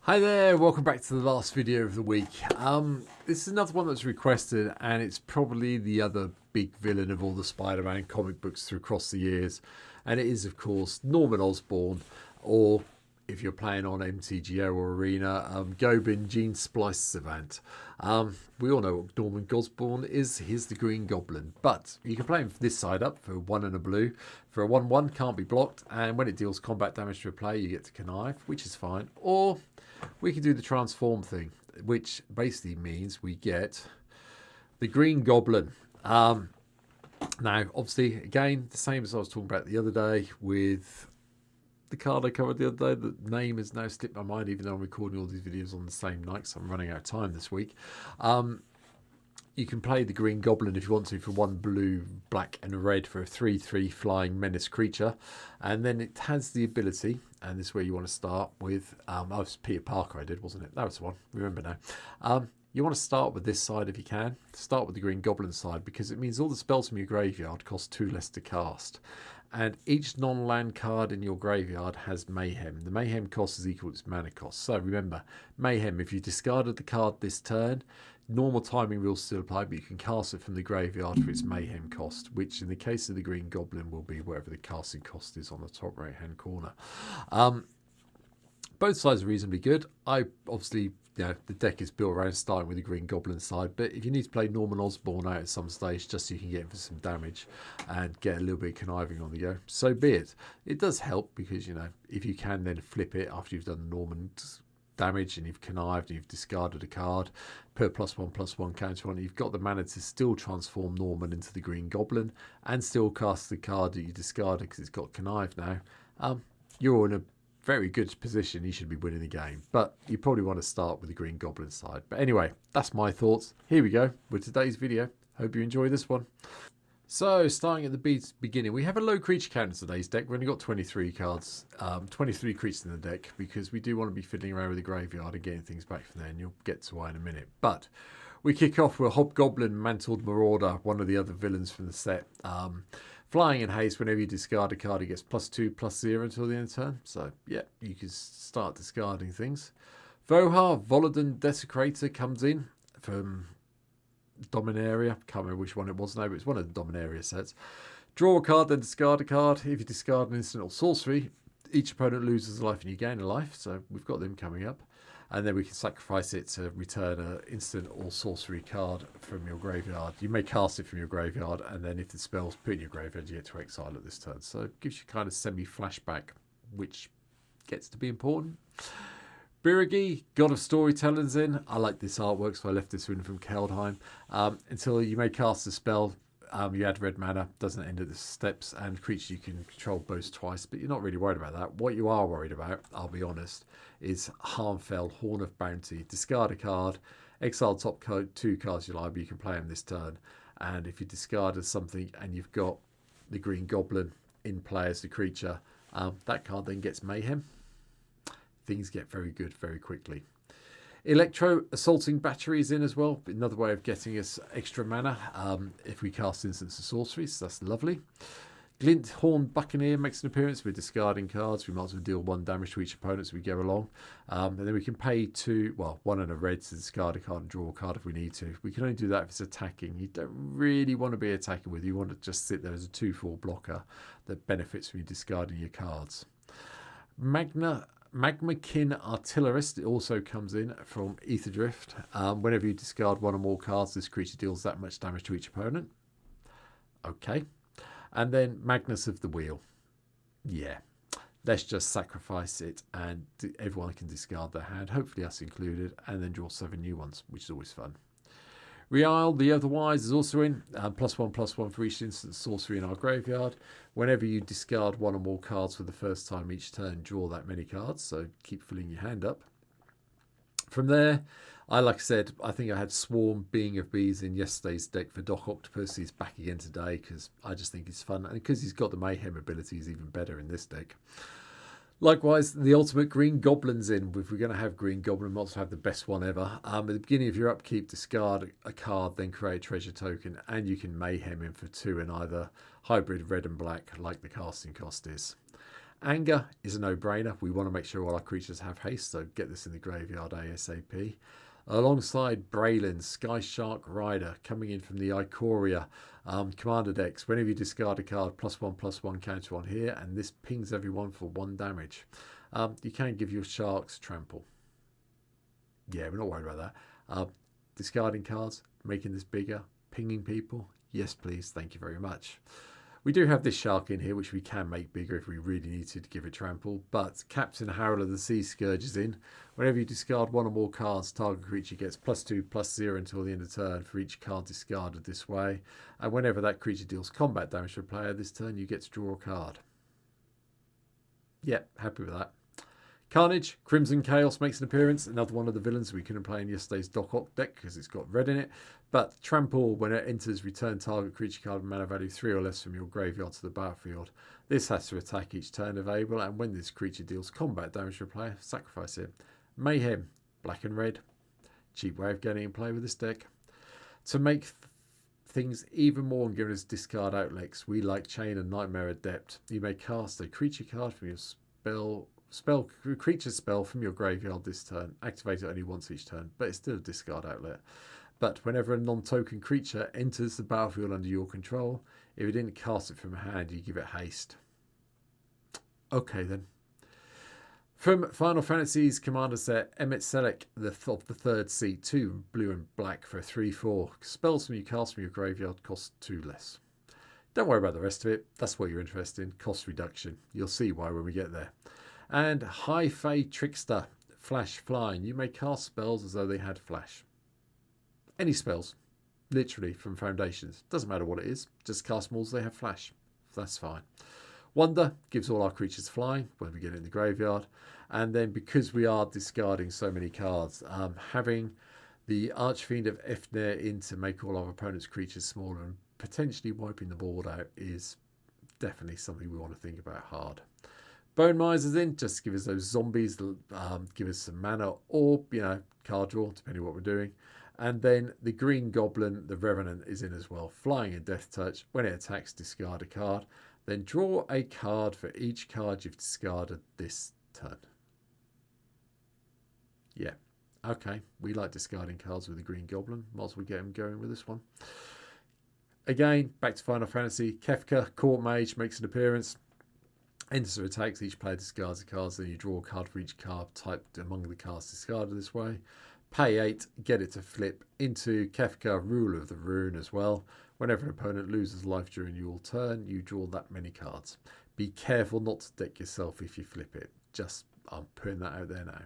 Hi there, welcome back to the last video of the week. This is another one that's requested, and it's probably the other big villain of all the Spider-Man comic books through across the years. And it is, of course, Norman Osborn, or if you're playing on MTGO or Arena, Goben, Gene-Splice Savant. We all know what Norman Osborn is. He's the Green Goblin. But you can play him this side up for 1 and a blue. For a 1/1, can't be blocked. And when it deals combat damage to a player, you get to connive, which is fine. Or we can do the transform thing, which basically means we get the Green Goblin. Now, obviously, again, the same as I was talking about the other day with the card I covered the other day. The name has now slipped my mind, even though I'm recording all these videos on the same night, so I'm running out of time this week. You can play the Green Goblin if you want to for 1 blue, black and red for a 3/3 flying menace creature. And then it has the ability, and this is where you want to start with, that was Peter Parker I did, wasn't it? That was the one, remember now. You want to start with this side if you can. Start with the Green Goblin side, because it means all the spells from your graveyard cost 2 less to cast. And each non-land card in your graveyard has Mayhem. The Mayhem cost is equal to its mana cost. So remember, Mayhem, if you discarded the card this turn, normal timing rules still apply, but you can cast it from the graveyard for its Mayhem cost, which in the case of the Green Goblin will be whatever the casting cost is on the top right-hand corner. Both sides are reasonably good. I obviously, the deck is built around starting with the Green Goblin side, but if you need to play Norman Osborn out at some stage just so you can get him for some damage and get a little bit of conniving on the go, so be it. It does help because, if you can then flip it after you've done Norman damage and you've connived and you've discarded a card, put +1/+1 counter on it, you've got the mana to still transform Norman into the Green Goblin and still cast the card that you discarded because it's got connived now. You're in a very good position. You should be winning the game, but you probably want to start with the Green Goblin side. But anyway, that's my thoughts. Here we go with today's video. Hope you enjoy this one. So, starting at the beginning, we have a low creature count in today's deck. We've only got 23 cards, 23 creatures in the deck, because we do want to be fiddling around with the graveyard and getting things back from there, and you'll get to why in a minute. But we kick off with Hobgoblin, Mantled Marauder, one of the other villains from the set. Flying in haste, whenever you discard a card, it gets +2/+0 until the end of the turn. So, yeah, you can start discarding things. Vohar, Volodin Desecrator comes in from Dominaria. Can't remember which one it was now, but it's one of the Dominaria sets. Draw a card, then discard a card. If you discard an instant or sorcery, each opponent loses a life and you gain a life. So we've got them coming up. And then we can sacrifice it to return an instant or sorcery card from your graveyard. You may cast it from your graveyard, and then if the spell's put in your graveyard, you get to exile at this turn. So it gives you kind of semi-flashback, which gets to be important. Birigi, God of Storytelling's in. I like this artwork, so I left this in from Keldheim. Until you may cast a spell, you add red mana, doesn't end at the steps, and creatures you can control both twice, but you're not really worried about that. What you are worried about, I'll be honest, is Harmfell, Horn of Bounty. Discard a card, exile top code 2 cards you like, but you can play them this turn. And if you discarded something and you've got the Green Goblin in play as the creature, that card then gets Mayhem. Things get very good very quickly. Electro Assaulting Battery is in as well. Another way of getting us extra mana if we cast instants of sorceries. So that's lovely. Glint Horn Buccaneer makes an appearance. We're discarding cards. We might as well deal 1 damage to each opponent as we go along. And then we can pay 1 and a red to discard a card and draw a card if we need to. We can only do that if it's attacking. You don't really want to be attacking with. You want to just sit there as a 2/4 blocker that benefits from you discarding your cards. Magmakin Artillerist also comes in from Ether Drift. Whenever you discard 1 or more cards, this creature deals that much damage to each opponent. Okay. And then Magnus of the Wheel. Yeah. Let's just sacrifice it and everyone can discard their hand, hopefully us included, and then draw 7 new ones, which is always fun. Reile, the Otherwise, is also in. +1/+1 for each instant sorcery in our graveyard. Whenever you discard 1 or more cards for the first time each turn, draw that many cards. So keep filling your hand up. From there, like I said, I think I had Swarm, Being of Bees in yesterday's deck for Doc Oct. He's back again today because I just think it's fun. And because he's got the Mayhem ability, he's even better in this deck. Likewise, the ultimate Green Goblin's in. If we're going to have Green Goblin, we must have the best one ever. At the beginning of your upkeep, discard a card, then create a treasure token, and you can Mayhem him for 2 in either hybrid red and black, like the casting cost is. Anger is a no-brainer. We want to make sure all our creatures have haste, so get this in the graveyard ASAP. Alongside Braylon, Sky Shark Rider, coming in from the Ikoria Commander decks. Whenever you discard a card, +1/+1 counter on here, and this pings everyone for 1 damage. You can give your sharks trample. Yeah, we're not worried about that. Discarding cards, making this bigger, pinging people. Yes, please. Thank you very much. We do have this shark in here, which we can make bigger if we really need to give it trample. But Captain Harrel of the Sea Scourge is in. Whenever you discard 1 or more cards, target creature gets +2/+0 until the end of turn for each card discarded this way. And whenever that creature deals combat damage to a player this turn, you get to draw a card. Yep, happy with that. Carnage, Crimson Chaos makes an appearance. Another one of the villains we couldn't play in yesterday's Doc Oct deck because it's got red in it. But Trample, when it enters, return target creature card with mana value 3 or less from your graveyard to the battlefield. This has to attack each turn available, and when this creature deals combat damage to a player, sacrifice it. Mayhem, black and red. Cheap way of getting in play with this deck. To make things even more and give us discard outlets, we like Chain and Nightmare Adept. You may cast a creature card from your creature spell from your graveyard this turn. Activate it only once each turn, but it's still a discard outlet. But whenever a non-token creature enters the battlefield under your control, if you didn't cast it from a hand, you give it haste. Okay then. From Final Fantasy's Commander set, Emmett Selleck, the 3rd seat, 2 blue and black for a 3/4. Spells from you cast from your graveyard cost 2 less. Don't worry about the rest of it. That's what you're interested in. Cost reduction. You'll see why when we get there. And High Fae Trickster, Flash Flying. You may cast spells as though they had flash. Any spells, literally from Foundations. Doesn't matter what it is. Just cast them all as they have flash. That's fine. Wonder gives all our creatures flying when we get in the graveyard. And then because we are discarding so many cards, having the Archfiend of Efner in to make all our opponent's creatures smaller and potentially wiping the board out is definitely something we want to think about hard. Bone Miser's in, just to give us those zombies, give us some mana or, card draw, depending on what we're doing. And then the Green Goblin, the Revenant, is in as well. Flying and Death Touch. When it attacks, discard a card. Then draw a card for each card you've discarded this turn. Yeah. Okay. We like discarding cards with the Green Goblin. Might as well get him going with this one. Again, back to Final Fantasy. Kefka, Court Mage, makes an appearance. Enters or attacks, each player discards the cards, then you draw a card for each card typed among the cards discarded this way. Pay 8, get it to flip into Kefka, Ruler of the Rune as well. Whenever an opponent loses life during your turn, you draw that many cards. Be careful not to deck yourself if you flip it. I'm putting that out there now.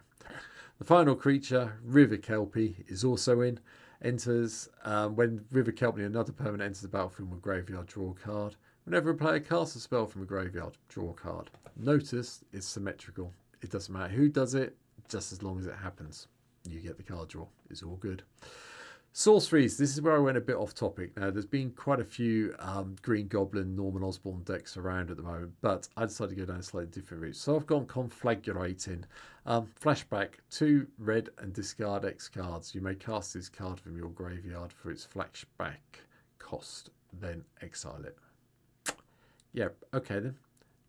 The final creature, River Kelpie, is also in. Enters when River Kelpie, another permanent, enters the battlefield with graveyard, draw a card. Whenever a player casts a spell from a graveyard, draw a card. Notice it's symmetrical. It doesn't matter who does it, just as long as it happens. You get the card draw. It's all good. Sorceries. This is where I went a bit off topic. Now, there's been quite a few Green Goblin, Norman Osborn decks around at the moment, but I decided to go down a slightly different route. So I've gone Conflagrating. Flashback, 2 red and discard X cards. You may cast this card from your graveyard for its flashback cost, then exile it. Yeah, okay then.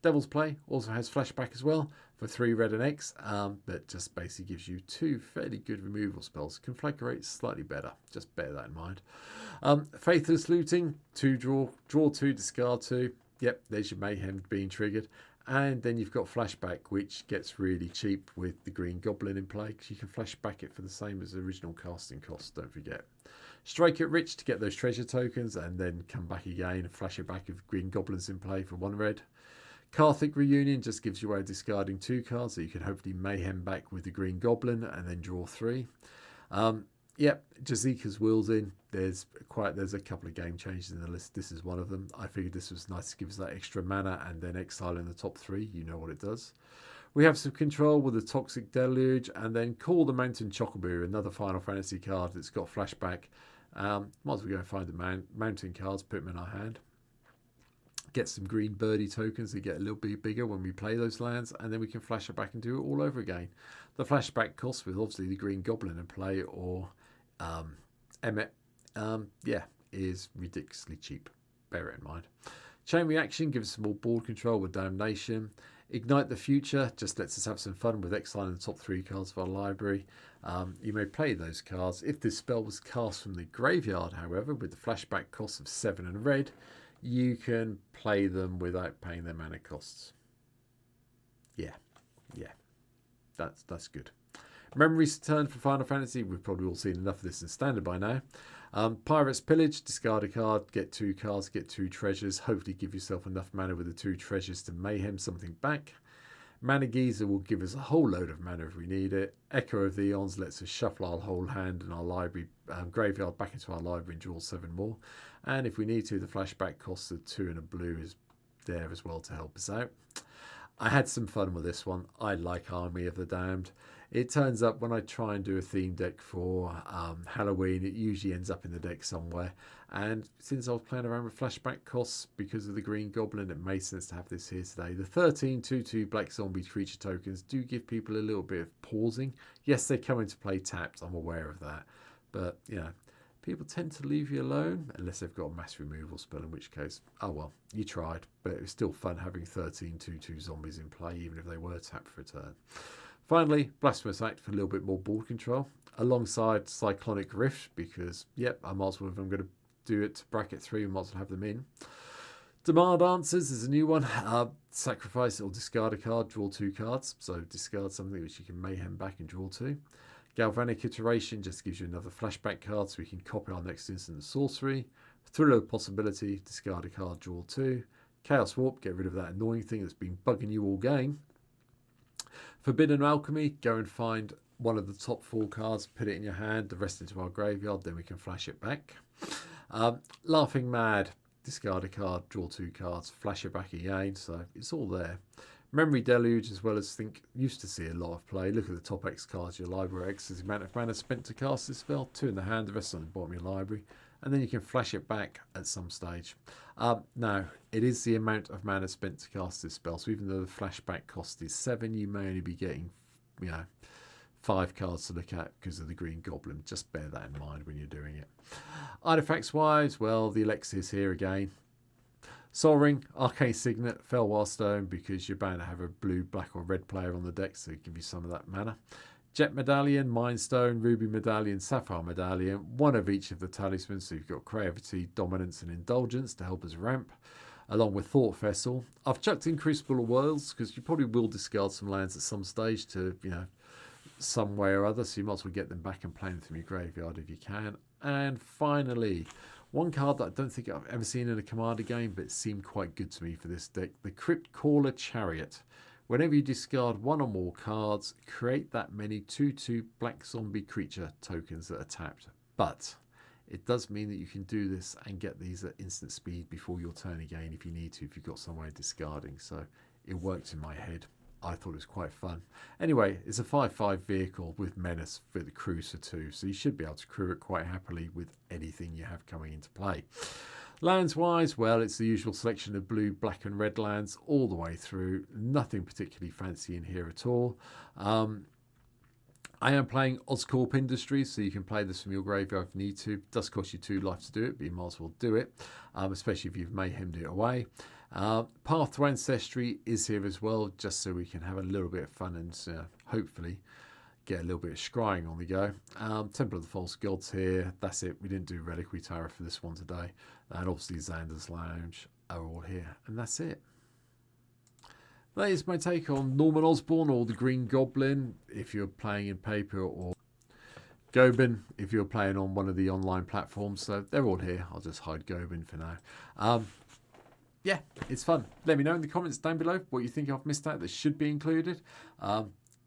Devil's Play also has flashback as well for 3 red and X, but just basically gives you 2 fairly good removal spells. Conflagrate slightly better, just bear that in mind. Faithless Looting, 2 draw 2, discard 2. Yep, there's your Mayhem being triggered. And then you've got flashback, which gets really cheap with the Green Goblin in play, because you can flashback it for the same as the original casting cost, don't forget. Strike it rich to get those treasure tokens, and then come back again and flash it back with Green Goblins in play for 1 red. Karthik Reunion just gives you a way of discarding 2 cards, so you can hopefully Mayhem back with the Green Goblin and then draw 3. Yep, Jazika's Will's in. There's a couple of game changes in the list. This is one of them. I figured this was nice to give us that extra mana and then exile in the top 3. You know what it does. We have some control with the Toxic Deluge, and then Call the Mountain Chocobo, another Final Fantasy card that's got flashback. Might as well go and find the mountain cards, put them in our hand. Get some green birdie tokens that get a little bit bigger when we play those lands, and then we can flash it back and do it all over again. The flashback cost with obviously the Green Goblin in play or Emmet, is ridiculously cheap. Bear it in mind. Chain Reaction gives some more board control with Damnation. Ignite the Future just lets us have some fun with exiling the top 3 cards of our library. You may play those cards. If this spell was cast from the graveyard, however, with the flashback cost of 7 and red, you can play them without paying their mana costs. Yeah, that's good. Memories Turn for Final Fantasy. We've probably all seen enough of this in Standard by now. Pirates Pillage, discard a card, get 2 cards, get 2 treasures. Hopefully give yourself enough mana with the 2 treasures to mayhem something back. Mana Geyser will give us a whole load of mana if we need it. Echo of the Eons lets us shuffle our whole hand and our library graveyard back into our library and draw 7 more. And if we need to, the flashback cost of 2 and a blue is there as well to help us out. I had some fun with this one. I like Army of the Damned. It turns up when I try and do a theme deck for Halloween, it usually ends up in the deck somewhere. And since I was playing around with flashback costs because of the Green Goblin, it made sense to have this here today. The 13 2/2 black zombie creature tokens do give people a little bit of pausing. Yes, they come into play tapped. I'm aware of that. But, you know, people tend to leave you alone unless they've got a mass removal spell, in which case, oh well, you tried. But it was still fun having 13 2/2 zombies in play, even if they were tapped for a turn. Finally, Blasphemous Act for a little bit more board control, alongside Cyclonic Rift, because, yep, I might as well, if I'm going to do it to bracket 3, I might as well have them in. Demand Answers is a new one. Sacrifice or discard a card, draw 2 cards. So discard something which you can mayhem back and draw 2. Galvanic Iteration just gives you another flashback card, so we can copy our next instant sorcery. Thriller Possibility, discard a card, draw 2. Chaos Warp, get rid of that annoying thing that's been bugging you all game. Forbidden Alchemy, go and find one of the top 4 cards, put it in your hand, the rest into our graveyard, then we can flash it back. Laughing Mad, discard a card, draw 2 cards, flash it back again, so it's all there. Memory Deluge, as well as used to see a lot of play. Look at the top X cards, your library X is the amount of mana spent to cast this spell, 2 in the hand, the rest on the bottom of your library, and then you can flash it back at some stage. Now, it is the amount of mana spent to cast this spell, so even though the flashback cost is 7, you may only be getting, 5 cards to look at because of the Green Goblin. Just bear that in mind when you're doing it. Artifacts wise, well, the Elixir's here again. Sol Ring, Arcane Signet, Felwar Stone, because you're bound to have a blue, black or red player on the deck, so give you some of that mana. Jet Medallion, Mind Stone, Ruby Medallion, Sapphire Medallion, one of each of the talismans, so you've got Creativity, Dominance and Indulgence to help us ramp, along with Thought Vessel. I've chucked in Crucible of Worlds, because you probably will discard some lands at some stage to, some way or other, so you might as well get them back and play them from your graveyard if you can. And finally, one card that I don't think I've ever seen in a Commander game, but it seemed quite good to me for this deck, the Crypt Caller Chariot. Whenever you discard 1 or more cards, create that many 2/2 black zombie creature tokens that are tapped. But it does mean that you can do this and get these at instant speed before your turn again if you need to, if you've got somewhere discarding. So it worked in my head. I thought it was quite fun. Anyway, it's a 5/5 vehicle with Menace for the crews for 2, so you should be able to crew it quite happily with anything you have coming into play. Lands wise, well, it's the usual selection of blue, black and red lands all the way through. Nothing particularly fancy in here at all. I am playing Oscorp Industries, so you can play this from your graveyard if you need to. It does cost you 2 life to do it, but you might as well do it, especially if you've mayhemmed it away. Path to Ancestry is here as well, just so we can have a little bit of fun and hopefully get a little bit of scrying on the go. Temple of the False Gods here. That's it. We didn't do Reliquary Tower for this one today. And obviously Xander's Lounge are all here. And that's it. That is my take on Norman Osborn or the Green Goblin if you're playing in paper, or Goben if you're playing on one of the online platforms. So they're all here. I'll just hide Goben for now. Yeah, it's fun. Let me know in the comments down below what you think I've missed out that should be included.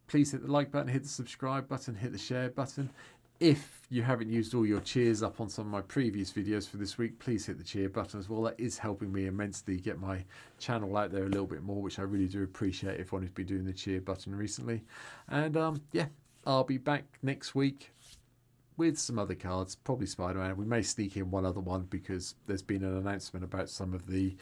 Please hit the like button, hit the subscribe button, hit the share button. If you haven't used all your cheers up on some of my previous videos for this week, please hit the cheer button as well. That is helping me immensely get my channel out there a little bit more, which I really do appreciate if one has been doing the cheer button recently. And yeah, I'll be back next week with some other cards, probably Spider-Man. We may sneak in one other one because there's been an announcement about some of the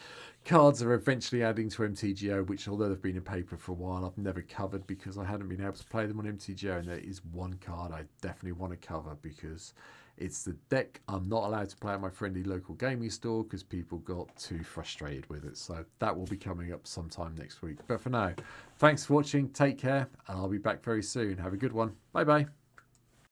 cards are eventually adding to MTGO, which although they've been in paper for a while, I've never covered because I hadn't been able to play them on MTGO, and there is one card I definitely want to cover because it's the deck I'm not allowed to play at my friendly local gaming store because people got too frustrated with it. So that will be coming up sometime next week. But for now, thanks for watching, take care, and I'll be back very soon. Have a good one. Bye bye.